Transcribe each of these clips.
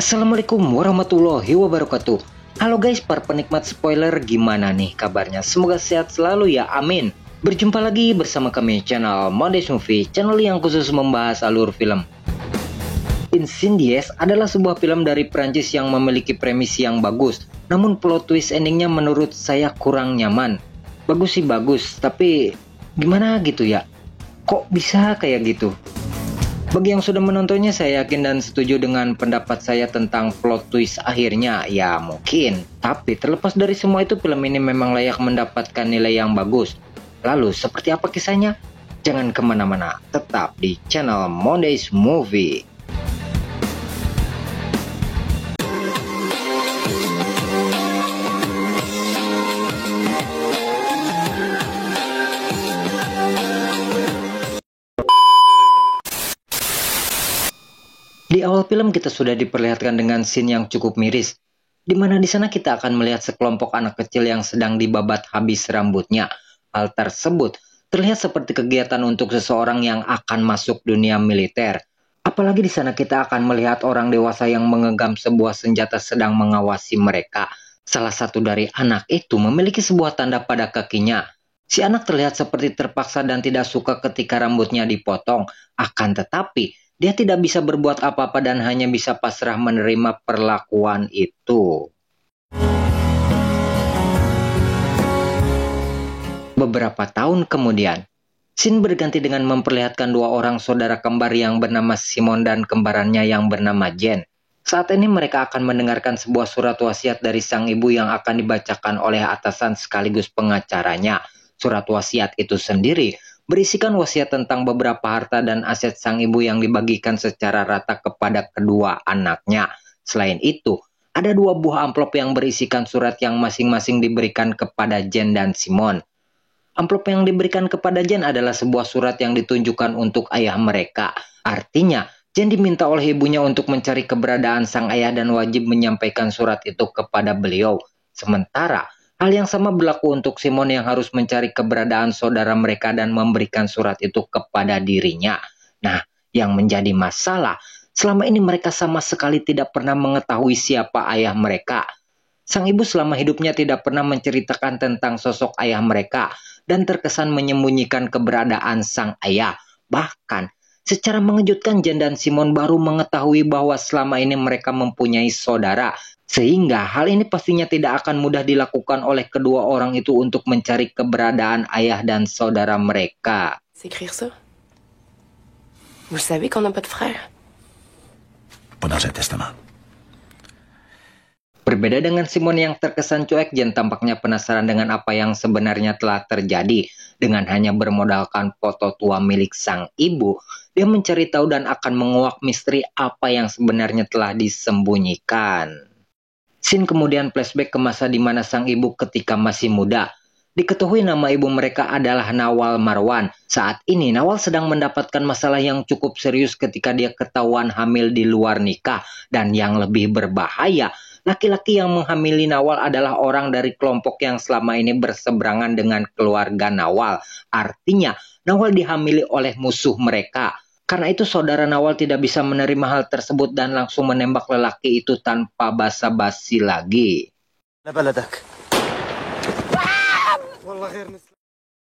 Assalamualaikum warahmatullahi wabarakatuh. Halo guys, para penikmat spoiler, gimana nih kabarnya? Semoga sehat selalu ya, amin. Berjumpa lagi bersama kami channel Mondays Movie, channel yang khusus membahas alur film. Insidious adalah sebuah film dari Prancis yang memiliki premis yang bagus, namun plot twist endingnya menurut saya kurang nyaman. Bagus sih bagus, tapi gimana gitu ya? Kok bisa kayak gitu? Bagi yang sudah menontonnya, saya yakin dan setuju dengan pendapat saya tentang plot twist akhirnya. Ya mungkin, tapi terlepas dari semua itu, film ini memang layak mendapatkan nilai yang bagus. Lalu seperti apa kisahnya? Jangan kemana-mana, tetap di channel Mondays Movie. Di awal film kita sudah diperlihatkan dengan scene yang cukup miris, di mana di sana kita akan melihat sekelompok anak kecil yang sedang dibabat habis rambutnya. Hal tersebut terlihat seperti kegiatan untuk seseorang yang akan masuk dunia militer. Apalagi di sana kita akan melihat orang dewasa yang menggenggam sebuah senjata sedang mengawasi mereka. Salah satu dari anak itu memiliki sebuah tanda pada kakinya. Si anak terlihat seperti terpaksa dan tidak suka ketika rambutnya dipotong. Akan tetapi dia tidak bisa berbuat apa-apa dan hanya bisa pasrah menerima perlakuan itu. Beberapa tahun kemudian, scene berganti dengan memperlihatkan dua orang saudara kembar yang bernama Simon dan kembarannya yang bernama Jen. Saat ini mereka akan mendengarkan sebuah surat wasiat dari sang ibu yang akan dibacakan oleh atasan sekaligus pengacaranya. Surat wasiat itu sendiri berisikan wasiat tentang beberapa harta dan aset sang ibu yang dibagikan secara rata kepada kedua anaknya. Selain itu, ada dua buah amplop yang berisikan surat yang masing-masing diberikan kepada Jen dan Simon. Amplop yang diberikan kepada Jen adalah sebuah surat yang ditunjukkan untuk ayah mereka. Artinya, Jen diminta oleh ibunya untuk mencari keberadaan sang ayah dan wajib menyampaikan surat itu kepada beliau. Sementara, hal yang sama berlaku untuk Simon yang harus mencari keberadaan saudara mereka dan memberikan surat itu kepada dirinya. Nah, yang menjadi masalah, selama ini mereka sama sekali tidak pernah mengetahui siapa ayah mereka. Sang ibu selama hidupnya tidak pernah menceritakan tentang sosok ayah mereka dan terkesan menyembunyikan keberadaan sang ayah. Bahkan, secara mengejutkan Jen dan Simon baru mengetahui bahwa selama ini mereka mempunyai saudara. Sehingga hal ini pastinya tidak akan mudah dilakukan oleh kedua orang itu untuk mencari keberadaan ayah dan saudara mereka. S'écrire ça? Vous savez qu'on n'a pas de frère? Pas dans un testament. Berbeda dengan Simon yang terkesan cuek, Jen tampaknya penasaran dengan apa yang sebenarnya telah terjadi. Dengan hanya bermodalkan foto tua milik sang ibu, dia mencari tahu dan akan menguak misteri apa yang sebenarnya telah disembunyikan. Scene kemudian flashback ke masa di mana sang ibu ketika masih muda. Diketahui nama ibu mereka adalah Nawal Marwan. Saat ini Nawal sedang mendapatkan masalah yang cukup serius ketika dia ketahuan hamil di luar nikah. Dan yang lebih berbahaya, laki-laki yang menghamili Nawal adalah orang dari kelompok yang selama ini berseberangan dengan keluarga Nawal. Artinya, Nawal dihamili oleh musuh mereka. Karena itu saudara Nawal tidak bisa menerima hal tersebut dan langsung menembak lelaki itu tanpa basa-basi lagi.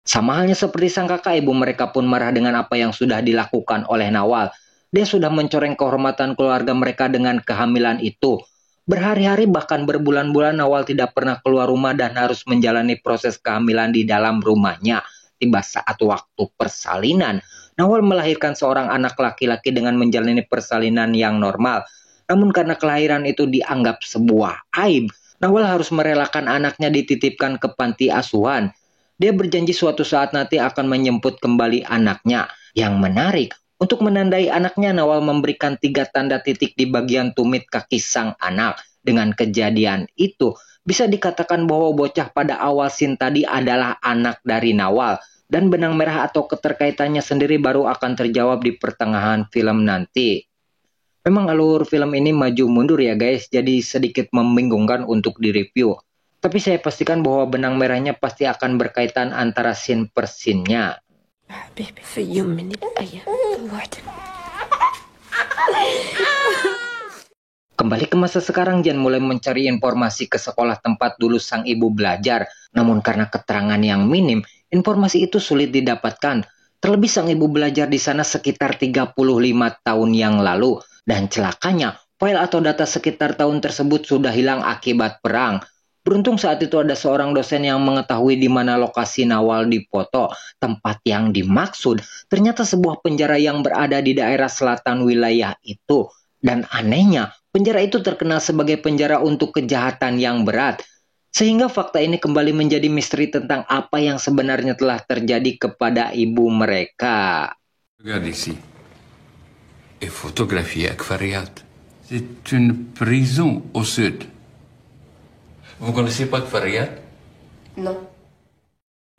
Sama halnya seperti sang kakak, ibu mereka pun marah dengan apa yang sudah dilakukan oleh Nawal. Dia sudah mencoreng kehormatan keluarga mereka dengan kehamilan itu. Berhari-hari bahkan berbulan-bulan Nawal tidak pernah keluar rumah dan harus menjalani proses kehamilan di dalam rumahnya. Tiba saat waktu persalinan, Nawal melahirkan seorang anak laki-laki dengan menjalani persalinan yang normal. Namun karena kelahiran itu dianggap sebuah aib, Nawal harus merelakan anaknya dititipkan ke panti asuhan. Dia berjanji suatu saat nanti akan menjemput kembali anaknya. Yang menarik, untuk menandai anaknya, Nawal memberikan 3 tanda titik di bagian tumit kaki sang anak. Dengan kejadian itu, bisa dikatakan bahwa bocah pada awal scene tadi adalah anak dari Nawal. Dan benang merah atau keterkaitannya sendiri baru akan terjawab di pertengahan film nanti. Memang alur film ini maju mundur ya guys, jadi sedikit membingungkan untuk direview. Tapi saya pastikan bahwa benang merahnya pasti akan berkaitan antara scene per scene-nya. Kembali ke masa sekarang, Jen mulai mencari informasi ke sekolah tempat dulu sang ibu belajar. Namun karena keterangan yang minim, informasi itu sulit didapatkan. Terlebih sang ibu belajar di sana sekitar 35 tahun yang lalu. Dan celakanya, file atau data sekitar tahun tersebut sudah hilang akibat perang. Beruntung saat itu ada seorang dosen yang mengetahui di mana lokasi Nawal dipoto. Tempat yang dimaksud ternyata sebuah penjara yang berada di daerah selatan wilayah itu. Dan anehnya, penjara itu terkenal sebagai penjara untuk kejahatan yang berat. Sehingga fakta ini kembali menjadi misteri tentang apa yang sebenarnya telah terjadi kepada ibu mereka. Regarde ici. Et photographié à Kfariat. C'est une prison au sud. Vous connaissez pas Kfariat? Non.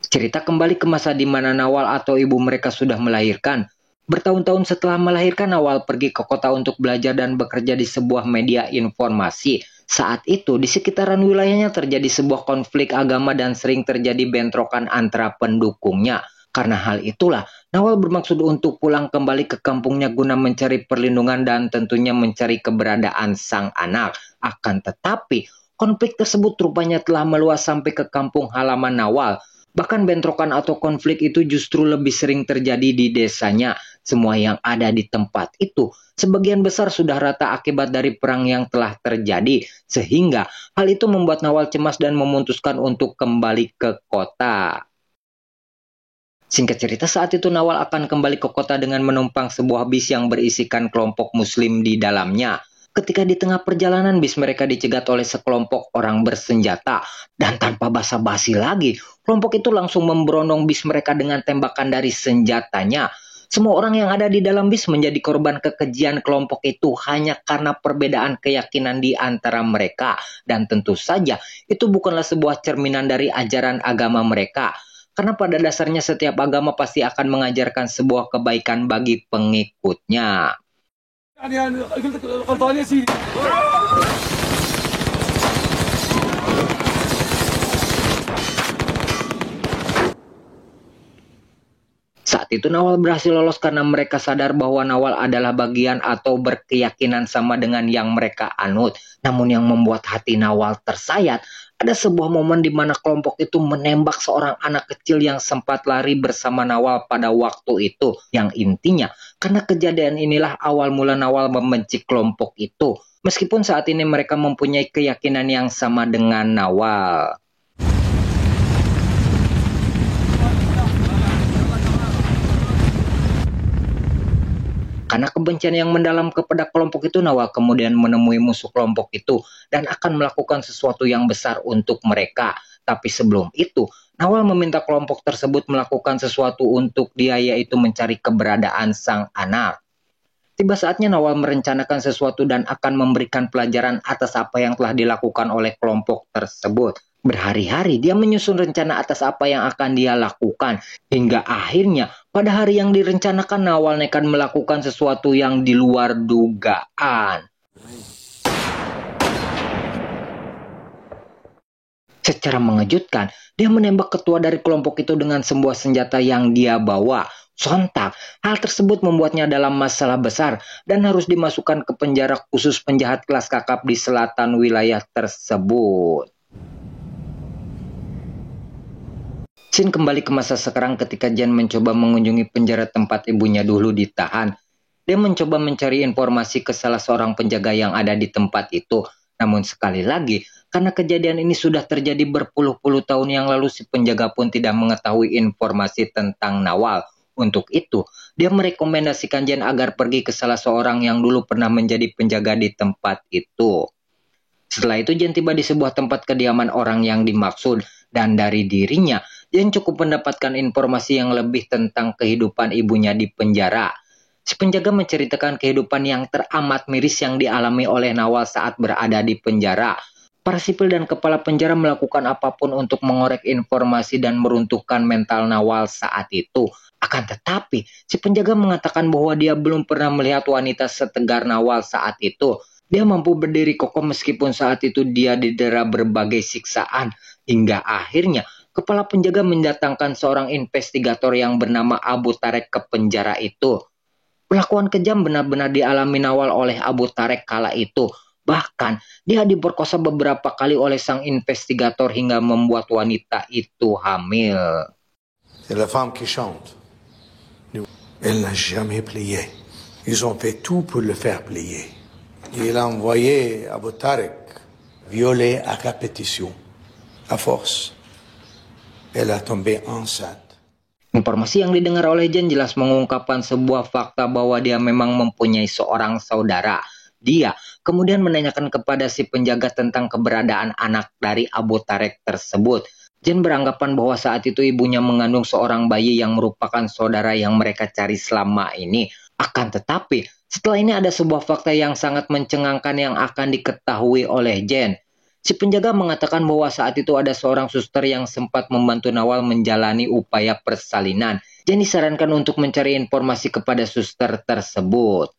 Cerita kembali ke masa di mana Nawal atau ibu mereka sudah melahirkan. Bertahun-tahun setelah melahirkan, Nawal pergi ke kota untuk belajar dan bekerja di sebuah media informasi. Saat itu, di sekitaran wilayahnya terjadi sebuah konflik agama dan sering terjadi bentrokan antara pendukungnya. Karena hal itulah, Nawal bermaksud untuk pulang kembali ke kampungnya guna mencari perlindungan dan tentunya mencari keberadaan sang anak. Akan tetapi, konflik tersebut rupanya telah meluas sampai ke kampung halaman Nawal. Bahkan bentrokan atau konflik itu justru lebih sering terjadi di desanya. Semua yang ada di tempat itu sebagian besar sudah rata akibat dari perang yang telah terjadi. Sehingga hal itu membuat Nawal cemas dan memutuskan untuk kembali ke kota. Singkat cerita, saat itu Nawal akan kembali ke kota dengan menumpang sebuah bis yang berisikan kelompok muslim di dalamnya. Ketika di tengah perjalanan bis mereka dicegat oleh sekelompok orang bersenjata. Dan tanpa basa-basi lagi, kelompok itu langsung memberondong bis mereka dengan tembakan dari senjatanya. Semua orang yang ada di dalam bis menjadi korban kekejian kelompok itu hanya karena perbedaan keyakinan di antara mereka. Dan tentu saja itu bukanlah sebuah cerminan dari ajaran agama mereka. Karena pada dasarnya setiap agama pasti akan mengajarkan sebuah kebaikan bagi pengikutnya. Saat itu Nawal berhasil lolos karena mereka sadar bahwa Nawal adalah bagian atau berkeyakinan sama dengan yang mereka anut. Namun yang membuat hati Nawal tersayat, ada sebuah momen di mana kelompok itu menembak seorang anak kecil yang sempat lari bersama Nawal pada waktu itu. Yang intinya, karena kejadian inilah awal mula Nawal membenci kelompok itu. Meskipun saat ini mereka mempunyai keyakinan yang sama dengan Nawal. Karena kebencian yang mendalam kepada kelompok itu, Nawal kemudian menemui musuh kelompok itu dan akan melakukan sesuatu yang besar untuk mereka. Tapi sebelum itu, Nawal meminta kelompok tersebut melakukan sesuatu untuk dia, yaitu mencari keberadaan sang anak. Tiba saatnya Nawal merencanakan sesuatu dan akan memberikan pelajaran atas apa yang telah dilakukan oleh kelompok tersebut. Berhari-hari dia menyusun rencana atas apa yang akan dia lakukan. Hingga akhirnya pada hari yang direncanakan Nawal nekat melakukan sesuatu yang di luar dugaan. Secara mengejutkan, dia menembak ketua dari kelompok itu dengan sebuah senjata yang dia bawa. Sontak, hal tersebut membuatnya dalam masalah besar dan harus dimasukkan ke penjara khusus penjahat kelas kakap di selatan wilayah tersebut. Scene kembali ke masa sekarang ketika Jen mencoba mengunjungi penjara tempat ibunya dulu ditahan. Dia mencoba mencari informasi ke salah seorang penjaga yang ada di tempat itu. Namun sekali lagi, karena kejadian ini sudah terjadi berpuluh-puluh tahun yang lalu, si penjaga pun tidak mengetahui informasi tentang Nawal. Untuk itu, dia merekomendasikan Jen agar pergi ke salah seorang yang dulu pernah menjadi penjaga di tempat itu. Setelah itu Jen tiba di sebuah tempat kediaman orang yang dimaksud. Dan dari dirinya, Jen cukup mendapatkan informasi yang lebih tentang kehidupan ibunya di penjara. Si penjaga menceritakan kehidupan yang teramat miris yang dialami oleh Nawal saat berada di penjara. Para sipil dan kepala penjara melakukan apapun untuk mengorek informasi dan meruntuhkan mental Nawal saat itu. Akan tetapi, si penjaga mengatakan bahwa dia belum pernah melihat wanita setegar Nawal saat itu. Dia mampu berdiri kokoh meskipun saat itu dia didera berbagai siksaan. Hingga akhirnya, kepala penjaga mendatangkan seorang investigator yang bernama Abu Tarek ke penjara itu. Perlakuan kejam benar-benar dialami Nawal oleh Abu Tarek kala itu. Bahkan, dia diperkosa beberapa kali oleh sang investigator hingga membuat wanita itu hamil. C'est la femme qui chante. Elle n'a jamais plié. Ils ont fait tout pour le faire plier. Il a envoyé Abu Tarek violer à répétition, à force. Elle a tombé enceinte. Informasi yang didengar oleh Jen jelas mengungkapkan sebuah fakta bahwa dia memang mempunyai seorang saudara. Dia kemudian menanyakan kepada si penjaga tentang keberadaan anak dari Abu Tarek tersebut. Jen beranggapan bahwa saat itu ibunya mengandung seorang bayi yang merupakan saudara yang mereka cari selama ini. Akan tetapi, setelah ini ada sebuah fakta yang sangat mencengangkan yang akan diketahui oleh Jen. Si penjaga mengatakan bahwa saat itu ada seorang suster yang sempat membantu Nawal menjalani upaya persalinan. Jen disarankan untuk mencari informasi kepada suster tersebut.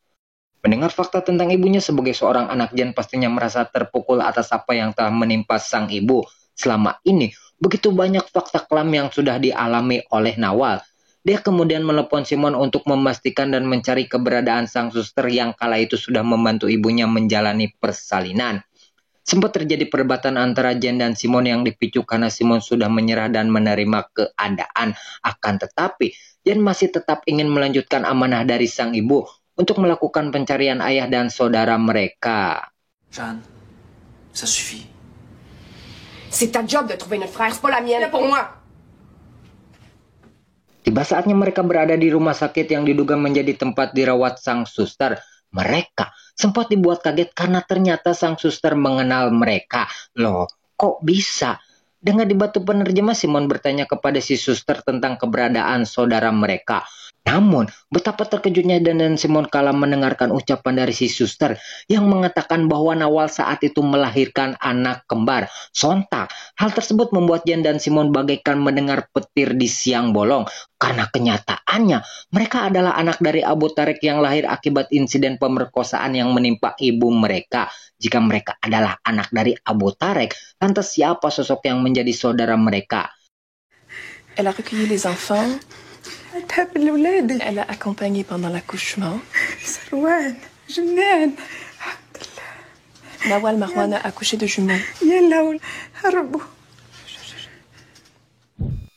Mendengar fakta tentang ibunya sebagai seorang anak, Jen pastinya merasa terpukul atas apa yang telah menimpa sang ibu. Selama ini, begitu banyak fakta kelam yang sudah dialami oleh Nawal. Dia kemudian menelepon Simon untuk memastikan dan mencari keberadaan sang suster yang kala itu sudah membantu ibunya menjalani persalinan. Sempat terjadi perdebatan antara Jen dan Simon yang dipicu karena Simon sudah menyerah dan menerima keadaan. Akan tetapi, Jen masih tetap ingin melanjutkan amanah dari sang ibu untuk melakukan pencarian ayah dan saudara mereka. Jeanne, ça suffit. C'est ta job de trouver notre frère, c'est pas la mienne. Pour moi. Tiba saatnya mereka berada di rumah sakit yang diduga menjadi tempat dirawat sang suster. Mereka sempat dibuat kaget karena ternyata sang suster mengenal mereka. Loh, kok bisa? Dengan dibantu penerjemah, Simon bertanya kepada si suster tentang keberadaan saudara mereka. Namun, betapa terkejutnya dan Simon kala mendengarkan ucapan dari si suster yang mengatakan bahwa Nawal saat itu melahirkan anak kembar. Sontak, hal tersebut membuat Jen dan Simon bagaikan mendengar petir di siang bolong. Karena kenyataannya, mereka adalah anak dari Abu Tarek yang lahir akibat insiden pemerkosaan yang menimpa ibu mereka. Jika mereka adalah anak dari Abu Tarek, lantas siapa sosok yang menjadi saudara mereka? Elle a recueilli les enfants. Elle a accompagné pendant l'accouchement. سروان جنان Nawal Marwan a accouché de jumeaux. يلا هربوا.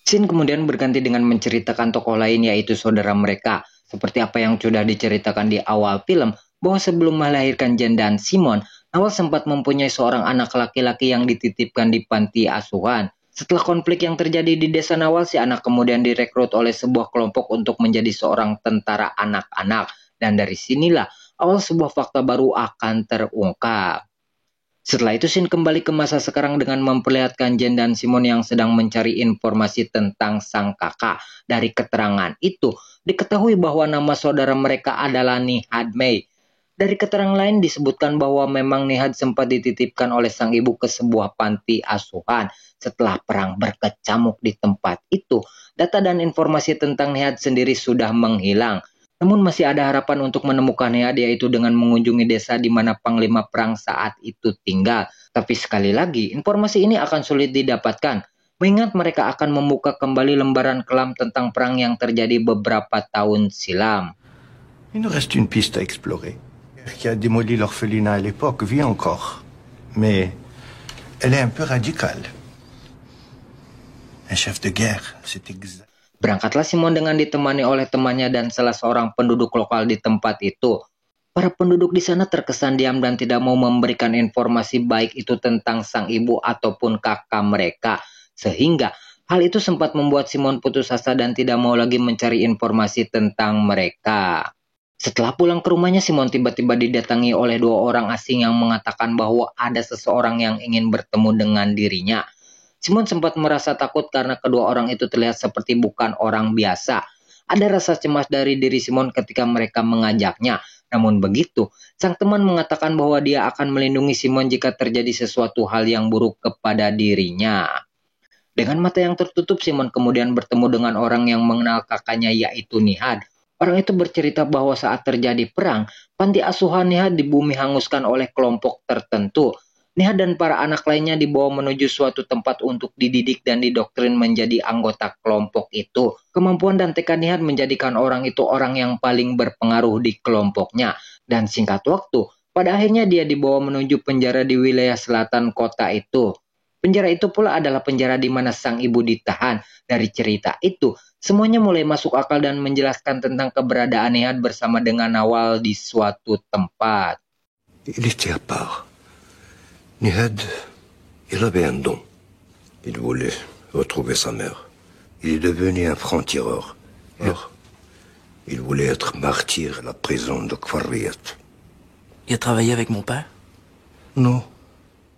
Scene kemudian berganti dengan menceritakan tokoh lain yaitu saudara mereka. Seperti apa yang sudah diceritakan di awal film, bahwa sebelum melahirkan Jen dan Simon, Nawal sempat mempunyai seorang anak laki-laki yang dititipkan di panti asuhan. Setelah konflik yang terjadi di desa Nawal, si anak kemudian direkrut oleh sebuah kelompok untuk menjadi seorang tentara anak-anak. Dan dari sinilah awal sebuah fakta baru akan terungkap. Setelah itu Shin kembali ke masa sekarang dengan memperlihatkan Jen dan Simon yang sedang mencari informasi tentang sang kakak. Dari keterangan itu, diketahui bahwa nama saudara mereka adalah Nihad Mei. Dari keterangan lain disebutkan bahwa memang Nihad sempat dititipkan oleh sang ibu ke sebuah panti asuhan. Setelah perang berkecamuk di tempat itu, data dan informasi tentang Nihad sendiri sudah menghilang. Namun masih ada harapan untuk menemukan Nihad, yaitu dengan mengunjungi desa di mana panglima perang saat itu tinggal. Tapi sekali lagi, informasi ini akan sulit didapatkan, mengingat mereka akan membuka kembali lembaran kelam tentang perang yang terjadi beberapa tahun silam. Il nous reste une piste à explorer. Qui a démoli l'orphelinat à l'époque vit encore. Mais elle est un peu radicale. Un chef de guerre, c'est exact. Berangkatlah Simon dengan ditemani oleh temannya dan salah seorang penduduk lokal di tempat itu. Para penduduk di sana terkesan diam dan tidak mau memberikan informasi baik itu tentang sang ibu ataupun kakak mereka. Sehingga hal itu sempat membuat Simon putus asa dan tidak mau lagi mencari informasi tentang mereka. Setelah pulang ke rumahnya, Simon tiba-tiba didatangi oleh dua orang asing yang mengatakan bahwa ada seseorang yang ingin bertemu dengan dirinya. Simon sempat merasa takut karena kedua orang itu terlihat seperti bukan orang biasa. Ada rasa cemas dari diri Simon ketika mereka mengajaknya. Namun begitu, sang teman mengatakan bahwa dia akan melindungi Simon jika terjadi sesuatu hal yang buruk kepada dirinya. Dengan mata yang tertutup, Simon kemudian bertemu dengan orang yang mengenal kakaknya yaitu Nihad. Orang itu bercerita bahwa saat terjadi perang, panti asuhan Nihad di bumi hanguskan oleh kelompok tertentu. Nihad dan para anak lainnya dibawa menuju suatu tempat untuk dididik dan didoktrin menjadi anggota kelompok itu. Kemampuan dan tekad Nihad menjadikan orang itu orang yang paling berpengaruh di kelompoknya. Dan singkat waktu, Pada akhirnya dia dibawa menuju penjara di wilayah selatan kota itu. Penjara itu pula adalah penjara di mana sang ibu ditahan. Dari cerita itu, semuanya mulai masuk akal dan menjelaskan tentang keberadaan Nihad bersama dengan Nawal di suatu tempat. Il était à part. Nihad, il avait un don. Il voulait retrouver sa mère. Il est devenu un franc-tireur. Alors, il voulait être martyr à la prison de Kwarriyat. Il a travaillé avec mon père? Non,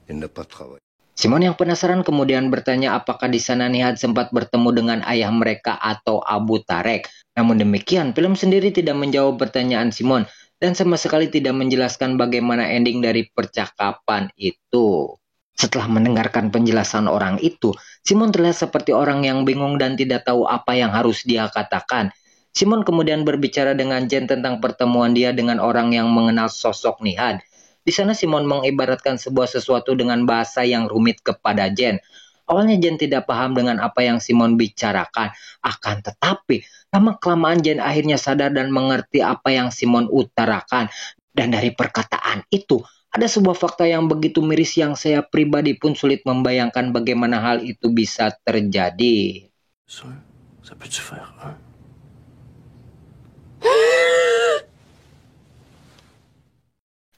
il n'a pas travaillé. Simon yang penasaran kemudian bertanya apakah di sana Nihad sempat bertemu dengan ayah mereka atau Abu Tarek. Namun demikian, film sendiri tidak menjawab pertanyaan Simon dan sama sekali tidak menjelaskan bagaimana ending dari percakapan itu. Setelah mendengarkan penjelasan orang itu, Simon terlihat seperti orang yang bingung dan tidak tahu apa yang harus dia katakan. Simon kemudian berbicara dengan Jen tentang pertemuan dia dengan orang yang mengenal sosok Nihad. Di sana Simon mengibaratkan sebuah sesuatu dengan bahasa yang rumit kepada Jen. Awalnya Jen tidak paham dengan apa yang Simon bicarakan. Akan tetapi, lama-kelamaan Jen akhirnya sadar dan mengerti apa yang Simon utarakan. Dan dari perkataan itu, ada sebuah fakta yang begitu miris yang saya pribadi pun sulit membayangkan bagaimana hal itu bisa terjadi. Ça peut se faire, hein?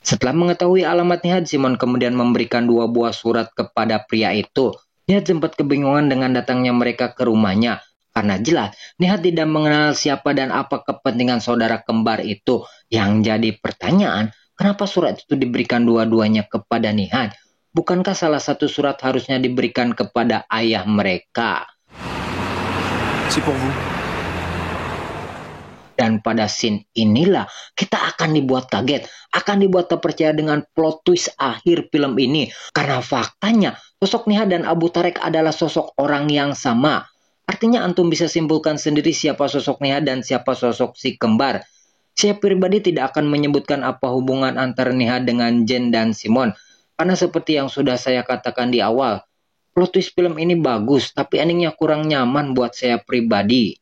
Setelah mengetahui alamat Nihad, Simon kemudian memberikan 2 buah surat kepada pria itu. Nihad sempat kebingungan dengan datangnya mereka ke rumahnya. Karena jelas, Nihad tidak mengenal siapa dan apa kepentingan saudara kembar itu. Yang jadi pertanyaan, kenapa surat itu diberikan dua-duanya kepada Nihad? Bukankah salah satu surat harusnya diberikan kepada ayah mereka? C'est pour vous. Dan pada scene inilah kita akan dibuat kaget, akan dibuat terpercaya dengan plot twist akhir film ini. Karena faktanya sosok Nihad dan Abu Tarek adalah sosok orang yang sama. Artinya antum bisa simpulkan sendiri siapa sosok Nihad dan siapa sosok si kembar. Saya pribadi tidak akan menyebutkan apa hubungan antara Nihad dengan Jen dan Simon. Karena seperti yang sudah saya katakan di awal, plot twist film ini bagus tapi endingnya kurang nyaman buat saya pribadi.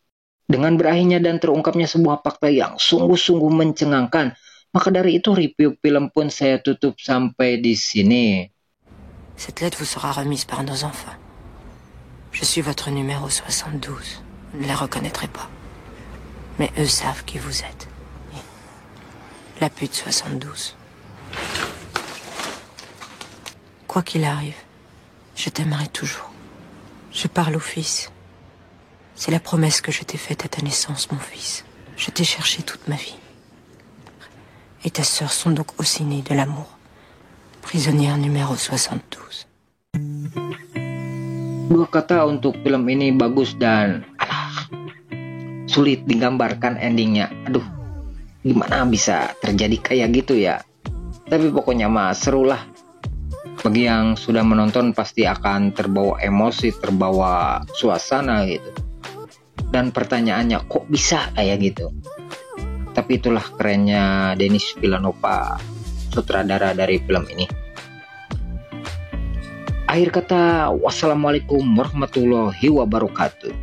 Dengan berakhirnya dan terungkapnya sebuah fakta yang sungguh-sungguh mencengangkan, maka dari itu review film pun saya tutup sampai di sini. Cette lettre vous sera remise par nos enfants. Je suis votre numéro 72. Vous ne les reconnaîtrez pas. Mais eux savent qui vous êtes. La pute 72. Quoi qu'il arrive, je t'aimerai toujours. Je parle au fils. C'est la promesse que je t'ai faite à ta naissance, mon fils. Je t'ai cherché toute ma vie. Et ta sœur sont donc aussi nées de l'amour. Prisonnière numéro 72. 2 kata untuk film ini bagus dan sulit digambarkan endingnya. Aduh, gimana bisa terjadi kayak gitu ya? Tapi pokoknya mah seru lah. Bagi yang sudah menonton pasti akan terbawa emosi, terbawa suasana gitu. Dan pertanyaannya kok bisa kayak gitu. Tapi itulah kerennya Denis Villanova, sutradara dari film ini. Akhir kata, wassalamualaikum warahmatullahi wabarakatuh.